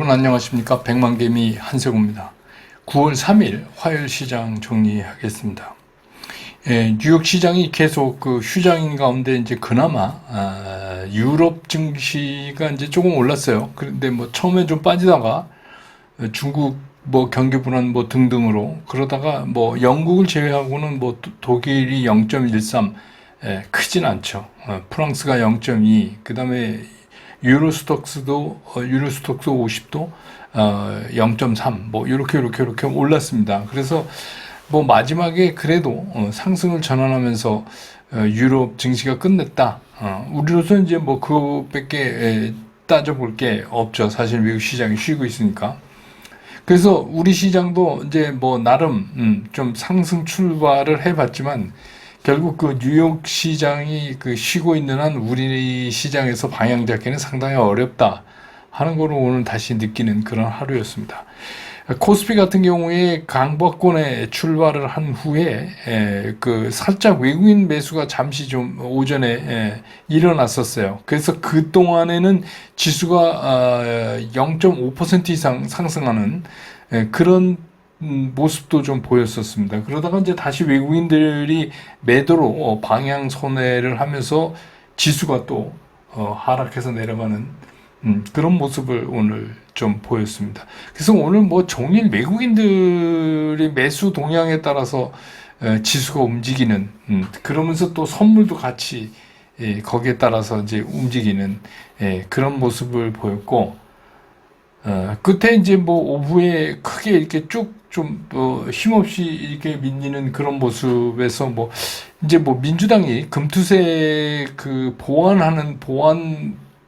여러분 안녕하십니까? 백만개미 한세구입니다. 9월 3일 화요일 시장 정리하겠습니다. 뉴욕 시장이 계속 그 휴장인 가운데 이제 그나마 유럽 증시가 이제 조금 올랐어요. 그런데 뭐 처음에 좀 빠지다가 중국 뭐 경기 불안 뭐 등등으로 그러다가 뭐 영국을 제외하고는 뭐 독일이 0.13 크진 않죠. 프랑스가 0.2 그다음에 유로스톡스도 50도 0.3 뭐 이렇게 올랐습니다. 그래서 뭐 마지막에 그래도 상승을 전환하면서 유럽 증시가 끝냈다. 우리로서 이제 뭐 그거밖에 따져볼 게 없죠. 사실 미국 시장이 쉬고 있으니까. 그래서 우리 시장도 이제 뭐 나름 좀 상승 출발을 해봤지만 결국 그 뉴욕 시장이 그 쉬고 있는 한 우리 시장에서 방향 잡기는 상당히 어렵다 하는 거를 오늘 다시 느끼는 그런 하루였습니다. 코스피 같은 경우에 강보권에 출발을 한 후에 그 살짝 외국인 매수가 잠시 좀 오전에 일어났었어요. 그래서 그 동안에는 지수가 0.5% 이상 상승하는 그런 모습도 좀 보였었습니다. 그러다가 이제 다시 외국인들이 매도로 방향 손해를 하면서 지수가 또 하락해서 내려가는 그런 모습을 오늘 좀 보였습니다. 그래서 오늘 뭐 종일 외국인들이 매수 동향에 따라서 지수가 움직이는 그러면서 또 선물도 같이 거기에 따라서 이제 움직이는 그런 모습을 보였고 끝에 이제 뭐 오후에 크게 이렇게 쭉 좀 힘없이 이렇게 밀리는 그런 모습에서 뭐 이제 뭐 민주당이 금투세 그 보완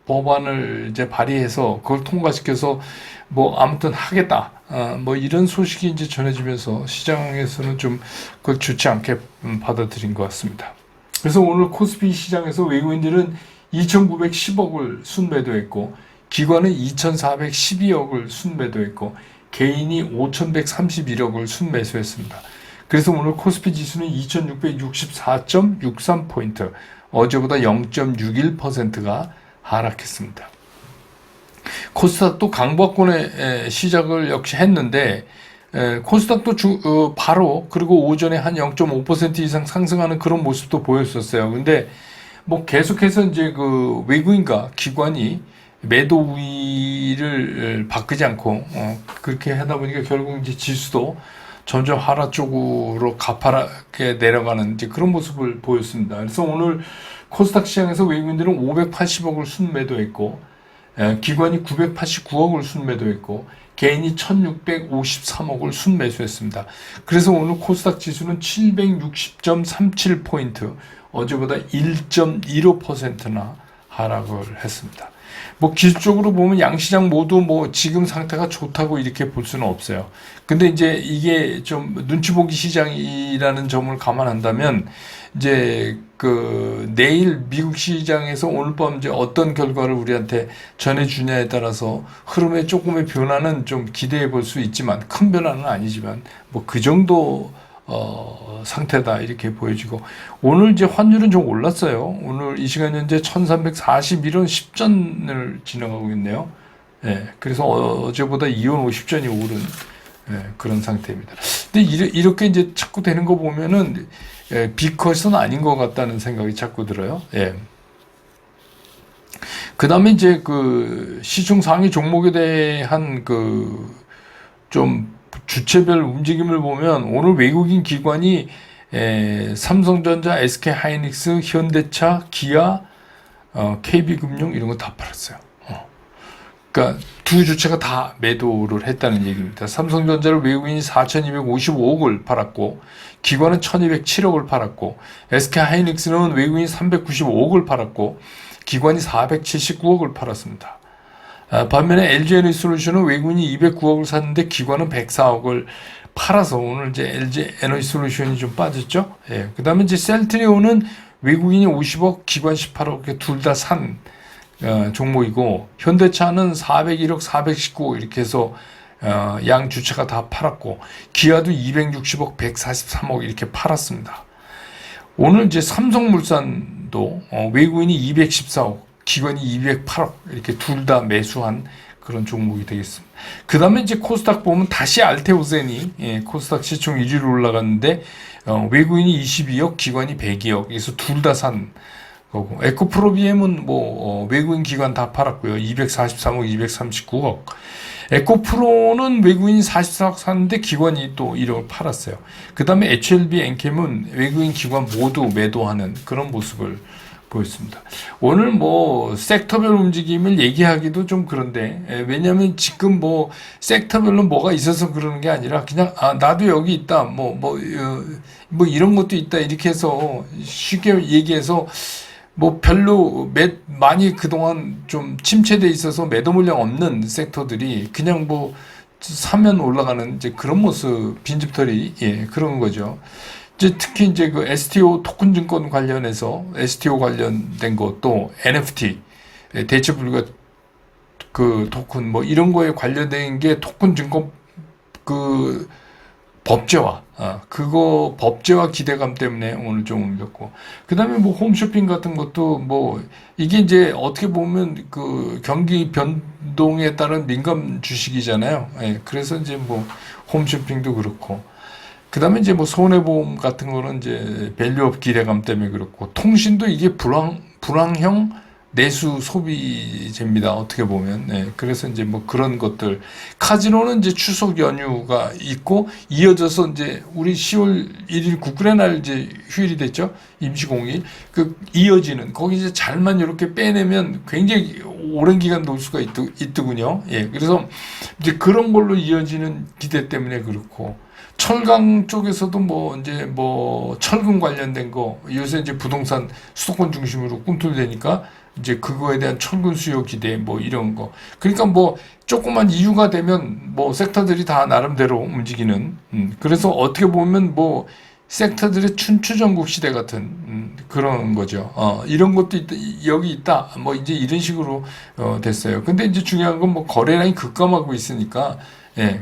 법안을 이제 발의해서 그걸 통과시켜서 뭐 아무튼 하겠다. 뭐 이런 소식이 이제 전해지면서 시장에서는 좀 그걸 좋지 않게 받아들인 것 같습니다. 그래서 오늘 코스피 시장에서 외국인들은 2,910억을 순매도했고 기관은 2,412억을 순매도했고 개인이 5,131억을 순매수했습니다. 그래서 오늘 코스피 지수는 2,664.63포인트, 어제보다 0.61%가 하락했습니다. 코스닥도 강보권의 시작을 역시 했는데 코스닥도 바로 그리고 오전에 한 0.5% 이상 상승하는 그런 모습도 보였었어요. 근데 뭐 계속해서 이제 그 외국인과 기관이 매도 우위를 바꾸지 않고 그렇게 하다 보니까 결국 이제 지수도 점점 하락 쪽으로 가파르게 내려가는 이제 그런 모습을 보였습니다. 그래서 오늘 코스닥 시장에서 외국인들은 580억을 순매도했고 기관이 989억을 순매도했고 개인이 1653억을 순매수했습니다. 그래서 오늘 코스닥 지수는 760.37포인트 어제보다 1.15%나 하락을 했습니다. 뭐 기술적으로 보면 양시장 모두 뭐 지금 상태가 좋다고 이렇게 볼 수는 없어요. 근데 이제 이게 좀 눈치 보기 시장이라는 점을 감안한다면 이제 그 내일 미국 시장에서 오늘 밤 이제 어떤 결과를 우리한테 전해주냐에 따라서 흐름의 조금의 변화는 좀 기대해 볼 수 있지만 큰 변화는 아니지만 뭐 그 정도 상태다 이렇게 보여지고 오늘 이제 환율은 좀 올랐어요. 오늘 이 시간 현재 1341원 10전을 지나가고 있네요. 그래서 어제보다 2원 50전이 오른 그런 상태입니다. 근데 이렇게 이제 자꾸 되는 거 보면은 비컷은 아닌 것 같다는 생각이 자꾸 들어요. 그 다음에 이제 그 시중 상위 종목에 대한 그 좀 주체별 움직임을 보면 오늘 외국인 기관이 삼성전자, SK하이닉스, 현대차, 기아, KB금융 이런 거 다 팔았어요. 그러니까 두 주체가 다 매도를 했다는 얘기입니다. 삼성전자를 외국인이 4,255억을 팔았고 기관은 1,207억을 팔았고 SK하이닉스는 외국인이 395억을 팔았고 기관이 479억을 팔았습니다. 반면에 LG에너지솔루션은 외국인이 209억을 샀는데 기관은 104억을 팔아서 오늘 이제 LG에너지솔루션이 좀 빠졌죠. 그 다음에 이제 셀트리온은 외국인이 50억, 기관 18억 둘 다 산 종목이고 현대차는 401억, 419억 이렇게 해서 양 주체가 다 팔았고 기아도 260억, 143억 이렇게 팔았습니다. 오늘 이제 삼성물산도 외국인이 214억, 기관이 208억 이렇게 둘 다 매수한 그런 종목이 되겠습니다. 그 다음에 이제 코스닥 보면 다시 알테오젠이 코스닥 시총 1위로 올라갔는데 외국인이 22억, 기관이 102억. 그래서 둘 다 산 거고, 에코프로비엠은 외국인 기관 다 팔았고요. 243억, 239억. 에코프로는 외국인이 44억 샀는데 기관이 또 1억을 팔았어요. 그 다음에 HLB, 엔캠은 외국인 기관 모두 매도하는 그런 모습을 보였습니다. 오늘 섹터별 움직임을 얘기하기도 좀 그런데, 왜냐면 지금 섹터별로 뭐가 있어서 그러는 게 아니라 그냥, 나도 여기 있다, 이런 것도 있다, 이렇게 해서 쉽게 얘기해서 별로 많이 그동안 좀 침체돼 있어서 매도 물량 없는 섹터들이 그냥 사면 올라가는 이제 그런 모습, 빈집털이, 그런 거죠. 이제 특히 이제 그 STO 토큰 증권 관련해서 STO 관련된 것도 NFT, 대체 불가 그 토큰 이런 거에 관련된 게 토큰 증권 그 법제화, 그거 법제화 기대감 때문에 오늘 좀 올렸고, 그 다음에 홈쇼핑 같은 것도 이게 이제 어떻게 보면 그 경기 변동에 따른 민감 주식이잖아요. 그래서 이제 홈쇼핑도 그렇고, 그 다음에 이제 손해보험 같은 거는 이제 밸류업 기대감 때문에 그렇고, 통신도 이게 불황형 내수 소비재입니다. 어떻게 보면. 그래서 이제 그런 것들. 카지노는 이제 추석 연휴가 있고, 이어져서 이제 우리 10월 1일 국군의 날 이제 휴일이 됐죠. 임시공휴일. 이어지는, 거기 이제 잘만 이렇게 빼내면 굉장히 오랜 기간 놀 수가 있더군요. 그래서 이제 그런 걸로 이어지는 기대 때문에 그렇고, 철강 쪽에서도 이제 철근 관련된 거, 요새 이제 부동산 수도권 중심으로 꿈틀대니까 이제 그거에 대한 철근 수요 기대 이런 거. 그러니까 조그만 이유가 되면 섹터들이 다 나름대로 움직이는, 그래서 어떻게 보면 섹터들의 춘추전국 시대 같은 그런 거죠. 이런 것도 있다, 여기 있다. 이제 이런 식으로 됐어요. 근데 이제 중요한 건 거래량이 급감하고 있으니까,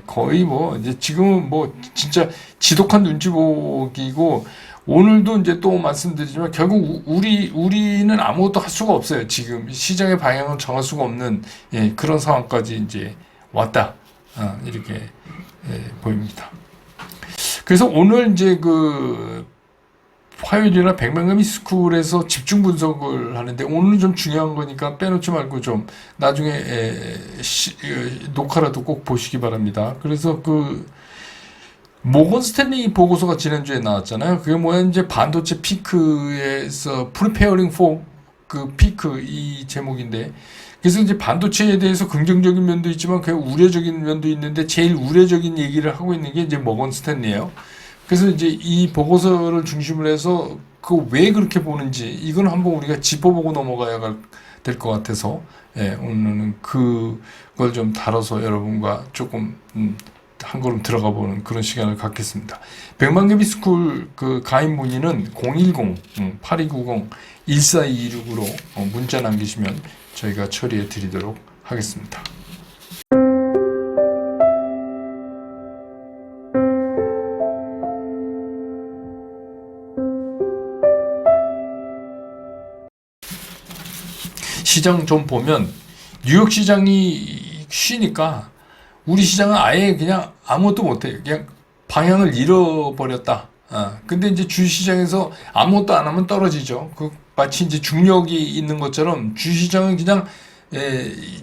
거의 이제 지금은 진짜 지독한 눈치 보기고, 오늘도 이제 또 말씀드리지만 결국 우리는 아무것도 할 수가 없어요. 지금 시장의 방향을 정할 수가 없는 그런 상황까지 이제 왔다. 이렇게 보입니다. 그래서 오늘 이제 화요일이나 백만금이 스쿨에서 집중 분석을 하는데, 오늘은 좀 중요한 거니까 빼놓지 말고 좀 나중에 녹화라도 꼭 보시기 바랍니다. 그래서 모건 스탠리 보고서가 지난주에 나왔잖아요. 그게 이제 반도체 피크에서 프리페어링 포 피크 이 제목인데, 그래서 이제 반도체에 대해서 긍정적인 면도 있지만 그 우려적인 면도 있는데, 제일 우려적인 얘기를 하고 있는 게 이제 모건 스탠리예요. 그래서 이제 이 보고서를 중심으로 해서 왜 그렇게 보는지 이건 한번 우리가 짚어보고 넘어가야 될 것 같아서, 오늘은 그걸 좀 다뤄서 여러분과 조금 한 걸음 들어가 보는 그런 시간을 갖겠습니다. 백만개비 스쿨 가입 문의는 010-8290-1426으로 문자 남기시면 저희가 처리해 드리도록 하겠습니다. 시장 좀 보면 뉴욕 시장이 쉬니까 우리 시장은 아예 그냥 아무것도 못해요. 그냥 방향을 잃어버렸다. 근데 이제 주시장에서 아무것도 안 하면 떨어지죠. 마치 이제 중력이 있는 것처럼 주시장은 그냥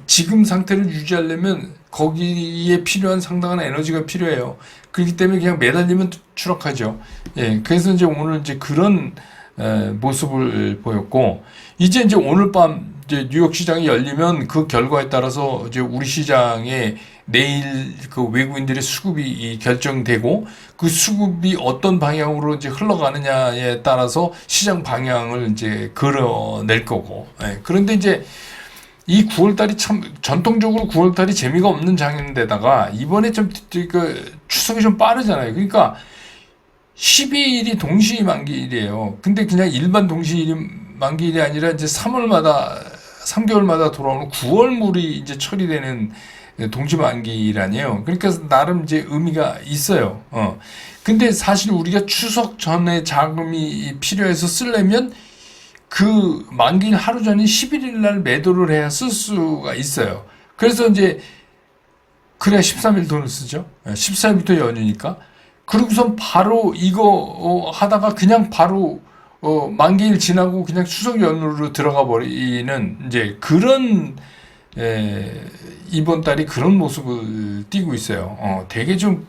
지금 상태를 유지하려면 거기에 필요한 상당한 에너지가 필요해요. 그렇기 때문에 그냥 매달리면 추락하죠. 그래서 이제 오늘 이제 그런 모습을 보였고, 이제 오늘 밤 이제 뉴욕 시장이 열리면 그 결과에 따라서 이제 우리 시장에 내일 외국인들의 수급이 결정되고, 그 수급이 어떤 방향으로 이제 흘러가느냐에 따라서 시장 방향을 이제 그려낼 거고. 그런데 이제 이 9월달이 참 전통적으로 9월달이 재미가 없는 장인데다가 이번에 좀 추석이 좀 빠르잖아요. 그러니까 12일이 동시 만기일이에요. 근데 그냥 일반 동시 만기일이 아니라 이제 3개월마다 돌아오는 9월물이 이제 처리되는 동시 만기일 아니에요. 그러니까 나름 이제 의미가 있어요. 근데 사실 우리가 추석 전에 자금이 필요해서 쓰려면 그 만기일 하루 전인 11일 날 매도를 해야 쓸 수가 있어요. 그래서 이제 그래 13일 돈을 쓰죠. 14일부터 연휴니까. 그러고선 바로 이거 하다가 그냥 바로 만기일 지나고 그냥 추석 연휴로 들어가 버리는 이제 그런 이번 달이 그런 모습을 띠고 있어요. 되게 좀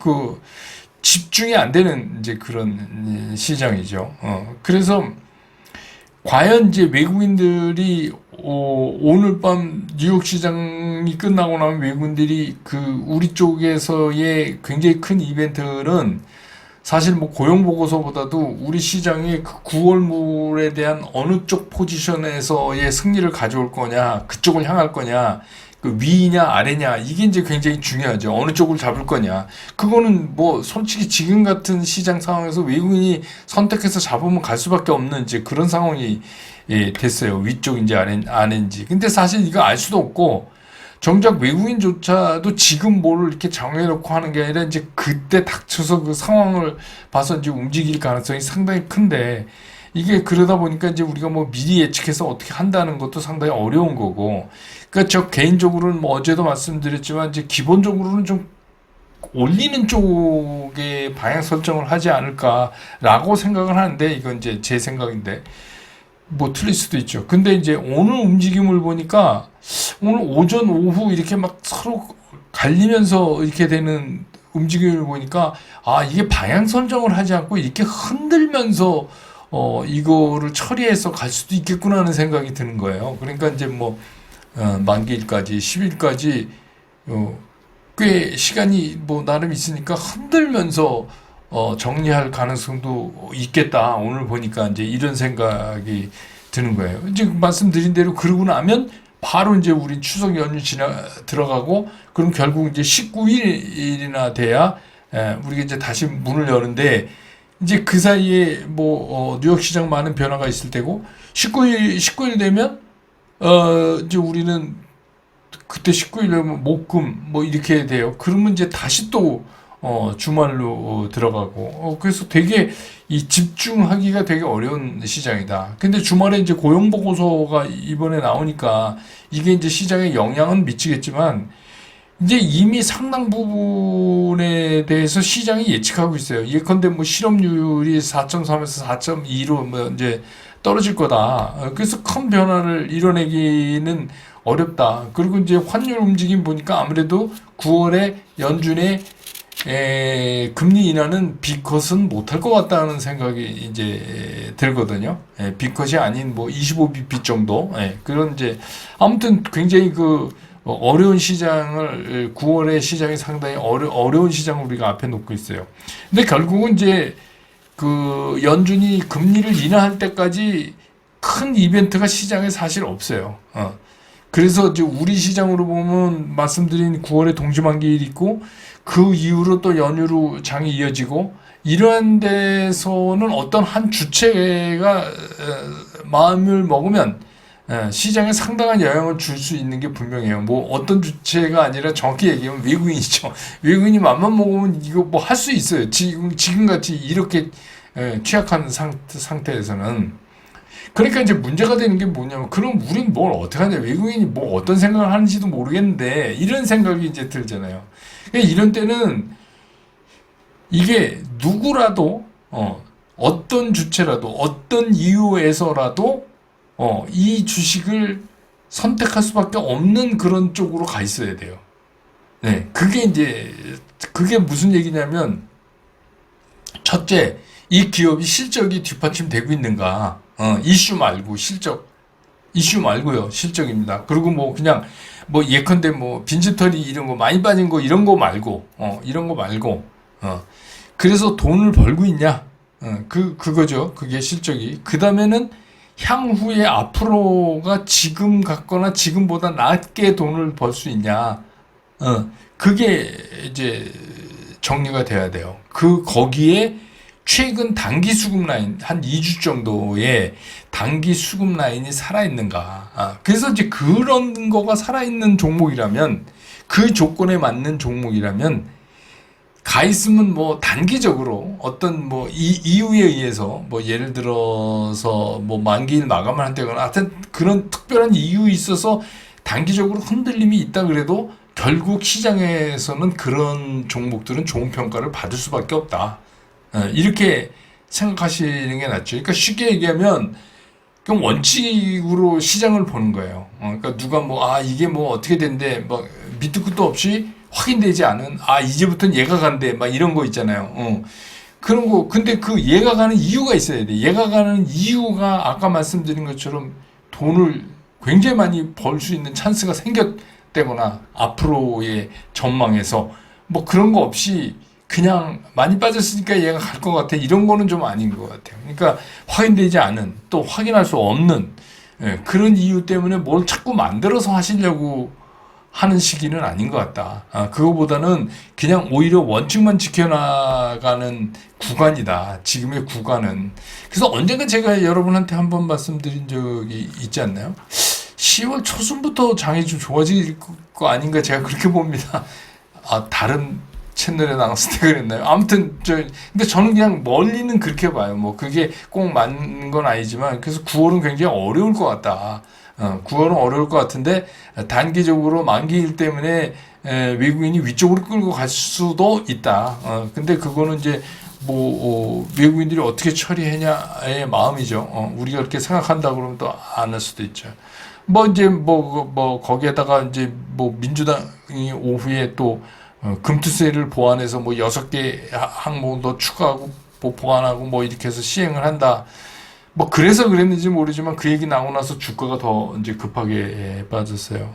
집중이 안 되는 이제 그런 시장이죠. 그래서 과연 이제 외국인들이 오늘 밤 뉴욕 시장이 끝나고 나면 외국인들이 우리 쪽에서의 굉장히 큰 이벤트는 사실 뭐 고용 보고서보다도 우리 시장의 그 9월물에 대한 어느 쪽 포지션에서의 승리를 가져올 거냐, 그쪽을 향할 거냐, 그 위냐 아래냐 이게 이제 굉장히 중요하죠. 어느 쪽을 잡을 거냐. 그거는 뭐 솔직히 지금 같은 시장 상황에서 외국인이 선택해서 잡으면 갈 수밖에 없는 이제 그런 상황이 됐어요. 위쪽인지 아래인지. 근데 사실 이거 알 수도 없고 정작 외국인조차도 지금 뭐를 이렇게 정해놓고 하는 게 아니라 이제 그때 닥쳐서 그 상황을 봐서 이제 움직일 가능성이 상당히 큰데 이게 그러다 보니까 이제 우리가 뭐 미리 예측해서 어떻게 한다는 것도 상당히 어려운 거고. 그러니까 저 개인적으로는 뭐 어제도 말씀드렸지만 이제 기본적으로는 좀 올리는 쪽에 방향 설정을 하지 않을까라고 생각을 하는데 이건 이제 제 생각인데 뭐 틀릴 수도 있죠. 근데 이제 오늘 움직임을 보니까 오늘 오전 오후 이렇게 막 서로 갈리면서 이렇게 되는 움직임을 보니까 이게 방향 설정을 하지 않고 이렇게 흔들면서 이거를 처리해서 갈 수도 있겠구나 하는 생각이 드는 거예요. 그러니까 이제 뭐 만기일까지 10일까지 꽤 시간이 뭐 나름 있으니까 흔들면서 정리할 가능성도 있겠다. 오늘 보니까 이제 이런 생각이 드는 거예요. 이제 말씀드린 대로 그러고 나면 바로 이제 우리 추석 연휴 들어가고 그럼 결국 이제 19일이나 돼야 우리가 이제 다시 문을 여는데 이제 그 사이에 뭐 뉴욕 시장 많은 변화가 있을 때고 19일 되면 이제 우리는 그때 19일 되면 목금 뭐 이렇게 돼요. 그러면 이제 다시 또 주말로 들어가고 그래서 되게 이 집중하기가 되게 어려운 시장이다. 근데 주말에 이제 고용 보고서가 이번에 나오니까 이게 이제 시장에 영향은 미치겠지만 이제 이미 상당 부분에 대해서 시장이 예측하고 있어요. 예컨대 뭐 실업률이 4.3에서 4.2로 뭐 이제 떨어질 거다. 그래서 큰 변화를 이뤄내기는 어렵다. 그리고 이제 환율 움직임 보니까 아무래도 9월에 연준에 금리 인하는 B컷은 못할 것 같다는 생각이 이제 들거든요. B컷이 아닌 뭐 25bp 정도. 그런 이제 아무튼 굉장히 어려운 시장을 9월의 시장이 상당히 어려운 시장을 우리가 앞에 놓고 있어요. 근데 결국은 이제 연준이 금리를 인하할 때까지 큰 이벤트가 시장에 사실 없어요. 그래서 이제 우리 시장으로 보면 말씀드린 9월에 동시만기일 있고 그 이후로 또 연휴로 장이 이어지고 이러한 데서는 어떤 한 주체가 마음을 먹으면 시장에 상당한 영향을 줄 수 있는 게 분명해요. 뭐 어떤 주체가 아니라 정확히 얘기하면 외국인이죠. 외국인이 맘만 먹으면 이거 뭐 할 수 있어요. 지금같이 이렇게 취약한 상태에서는. 그러니까 이제 문제가 되는 게 뭐냐면 그럼 우린 뭘 어떻게 하냐, 외국인이 뭐 어떤 생각을 하는지도 모르겠는데 이런 생각이 이제 들잖아요. 그러니까 이런 때는 이게 누구라도 어떤 주체라도 어떤 이유에서라도 이 주식을 선택할 수밖에 없는 그런 쪽으로 가 있어야 돼요. 네, 그게 무슨 얘기냐면 첫째, 이 기업이 실적이 뒷받침되고 있는가. 이슈 말고 이슈 말고요. 실적입니다. 그리고 뭐 그냥 뭐 예컨대 뭐 빈집털이 이런 거 많이 빠진 거 이런 거 말고 그래서 돈을 벌고 있냐. 그거죠. 그게 실적이. 그 다음에는 향후에 앞으로가 지금 같거나 지금보다 낮게 돈을 벌 수 있냐. 그게 이제 정리가 돼야 돼요. 거기에 최근 단기 수급 라인 한 2주 정도의 단기 수급 라인이 살아있는가. 그래서 이제 그런 거가 살아있는 종목이라면 그 조건에 맞는 종목이라면 가 있으면 뭐 단기적으로 어떤 뭐 이유에 의해서 뭐 예를 들어서 뭐 만기일 마감을 한다거나 하여튼 그런 특별한 이유 있어서 단기적으로 흔들림이 있다 그래도 결국 시장에서는 그런 종목들은 좋은 평가를 받을 수밖에 없다. 이렇게 생각하시는 게 낫죠. 그러니까 쉽게 얘기하면 그럼 원칙으로 시장을 보는 거예요. 그러니까 누가 이게 어떻게 된대, 밑도 끝도 없이 확인되지 않은, 이제부터는 얘가 간대, 이런 거 있잖아요. 그런 거, 근데 그 얘가 가는 이유가 있어야 돼. 얘가 가는 이유가 아까 말씀드린 것처럼 돈을 굉장히 많이 벌 수 있는 찬스가 생겼다거나, 앞으로의 전망에서, 그런 거 없이 그냥 많이 빠졌으니까 얘가 갈 것 같아. 이런 거는 좀 아닌 것 같아요. 그러니까 확인되지 않은, 또 확인할 수 없는, 그런 이유 때문에 뭘 자꾸 만들어서 하시려고 하는 시기는 아닌 것 같다. 그거보다는 그냥 오히려 원칙만 지켜나가는 구간이다. 지금의 구간은. 그래서 언젠가 제가 여러분한테 한번 말씀드린 적이 있지 않나요? 10월 초순부터 장이 좀 좋아질 거 아닌가 제가 그렇게 봅니다. 다른 채널에 나갔을 때 그랬나요? 아무튼 근데 저는 그냥 멀리는 그렇게 봐요. 그게 꼭 맞는 건 아니지만 그래서 9월은 굉장히 어려울 것 같다. 9월은 어려울 것 같은데 단기적으로 만기일 때문에 외국인이 위쪽으로 끌고 갈 수도 있다. 근데 그거는 이제 외국인들이 어떻게 처리하냐의 마음이죠. 우리가 그렇게 생각한다 그러면 또 안 할 수도 있죠. 거기에다가 이제 민주당이 오후에 또 금투세를 보완해서 6개 항목 더 추가하고 보완하고 이렇게 해서 시행을 한다. 그래서 그랬는지 모르지만 그 얘기 나오고 나서 주가가 더 이제 급하게 빠졌어요.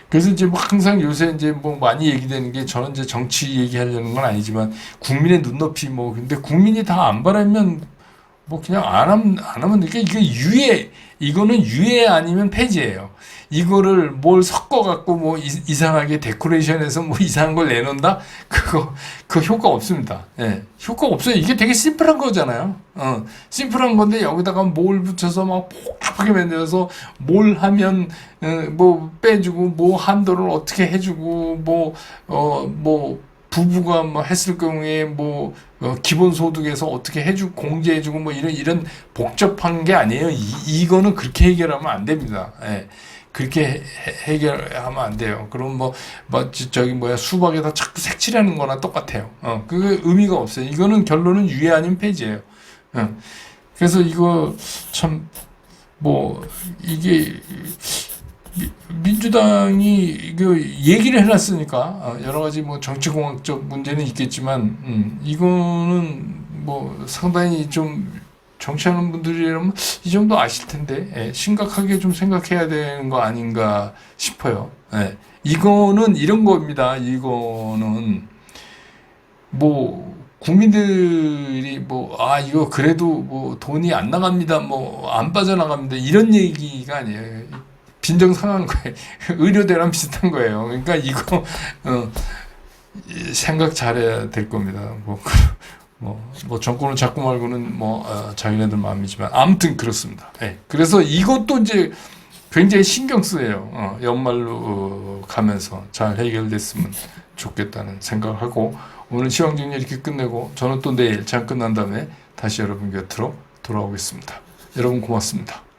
그래서 이제 항상 요새 이제 많이 얘기되는 게 저는 이제 정치 얘기하려는 건 아니지만 국민의 눈높이 근데 국민이 다 안 바라면 그냥 안 하면 이게 이거는 유예 아니면 폐지예요. 이거를 뭘 섞어갖고 이상하게 데코레이션해서 이상한 걸 내놓는다? 그거 효과 없습니다. 예. 효과 없어요. 이게 되게 심플한 거잖아요. 심플한 건데 여기다가 뭘 붙여서 복잡하게 만들어서 뭘 하면, 빼주고, 한도를 어떻게 해주고, 부부가 했을 경우에 기본소득에서 어떻게 해주고 공제해주고 이런 복잡한 게 아니에요. 이거는 그렇게 해결하면 안 됩니다. 예. 그렇게 해결하면 안 돼요. 그럼 수박에다 자꾸 색칠하는 거나 똑같아요. 그 의미가 없어요. 이거는 결론은 유예 아닌 폐지예요. 그래서 이거 참 이게 민주당이 이거 얘기를 해놨으니까 여러 가지 정치공학적 문제는 있겠지만 이거는 상당히 좀 정치하는 분들이라면 이 정도 아실 텐데 심각하게 좀 생각해야 되는 거 아닌가 싶어요. 이거는 이런 겁니다. 이거는 국민들이 이거 그래도 돈이 안 나갑니다. 안 빠져나갑니다. 이런 얘기가 아니에요. 빈정상한 거예요. 의료대랑 비슷한 거예요. 그러니까 이거 생각 잘해야 될 겁니다. 정권을 잡고 말고는 자기네들 마음이지만 아무튼 그렇습니다. 그래서 이것도 이제 굉장히 신경 쓰여요. 연말로 가면서 잘 해결됐으면 좋겠다는 생각을 하고 오늘 시황 정리 이렇게 끝내고 저는 또 내일 장 끝난 다음에 다시 여러분 곁으로 돌아오겠습니다. 여러분 고맙습니다.